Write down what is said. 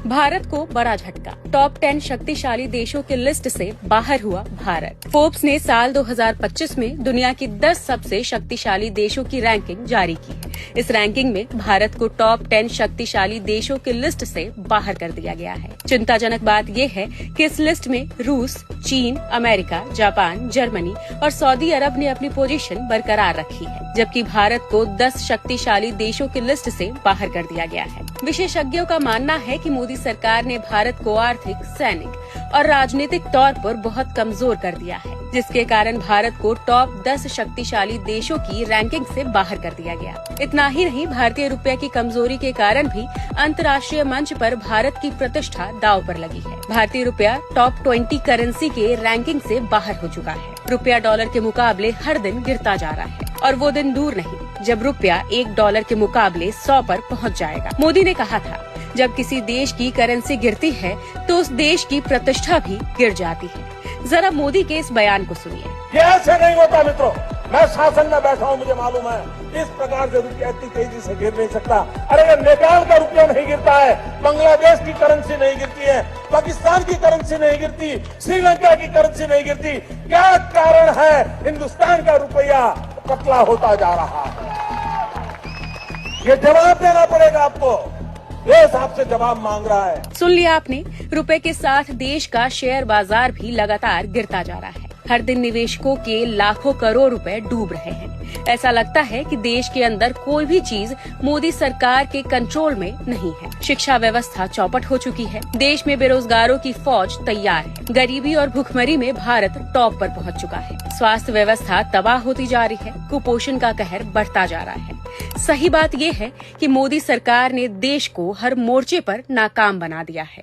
भारत को बड़ा झटका। टॉप 10 शक्तिशाली देशों की लिस्ट से बाहर हुआ भारत। फोर्ब्स ने साल 2025 में दुनिया की 10 सबसे शक्तिशाली देशों की रैंकिंग जारी की है। इस रैंकिंग में भारत को टॉप 10 शक्तिशाली देशों की लिस्ट से बाहर कर दिया गया है। चिंताजनक बात यह है कि इस लिस्ट में रूस, चीन, अमेरिका, जापान, जर्मनी और सऊदी अरब ने अपनी पोजीशन बरकरार रखी है, जबकि भारत को 10 शक्तिशाली देशों की लिस्ट से बाहर कर दिया गया है। विशेषज्ञों का मानना है कि मोदी सरकार ने भारत को आर्थिक, सैनिक और राजनीतिक तौर पर बहुत कमजोर कर दिया है, जिसके कारण भारत को टॉप 10 शक्तिशाली देशों की रैंकिंग से बाहर कर दिया गया। इतना ही नहीं, भारतीय रुपये की कमजोरी के कारण भी अंतर्राष्ट्रीय मंच पर भारत की प्रतिष्ठा दांव पर लगी है। भारतीय रुपया टॉप 20 करेंसी के रैंकिंग से बाहर हो चुका है। रुपया डॉलर के मुकाबले हर दिन गिरता जा रहा है और वो दिन दूर नहीं जब रुपया $1 के मुकाबले 100 पर पहुंच जाएगा। मोदी ने कहा था, जब किसी देश की करेंसी गिरती है तो उस देश की प्रतिष्ठा भी गिर जाती है। जरा मोदी के इस बयान को सुनिए। ये ऐसे नहीं होता मित्रों, मैं शासन में बैठा हूँ, मुझे मालूम है इस प्रकार से रुपया इतनी तेजी से गिर नहीं सकता। अरे ये नेपाल का रुपया नहीं गिरता है, बांग्लादेश की करेंसी नहीं गिरती है, पाकिस्तान की करेंसी नहीं गिरती, श्रीलंका की करेंसी नहीं गिरती। क्या कारण है हिंदुस्तान का रुपया पतला होता जा रहा है? ये जवाब देना पड़ेगा आपको। देश आपसे जवाब मांग रहा है। सुन लिया आपने, रुपए के साथ देश का शेयर बाजार भी लगातार गिरता जा रहा है। हर दिन निवेशकों के लाखों करोड़ रुपए डूब रहे हैं। ऐसा लगता है कि देश के अंदर कोई भी चीज मोदी सरकार के कंट्रोल में नहीं है। शिक्षा व्यवस्था चौपट हो चुकी है। देश में बेरोजगारों की फौज तैयार है। गरीबी और भुखमरी में भारत टॉप पर पहुंच चुका है। स्वास्थ्य व्यवस्था तबाह होती जा रही है। कुपोषण का कहर बढ़ता जा रहा है। सही बात यह है कि मोदी सरकार ने देश को हर मोर्चे पर नाकाम बना दिया है।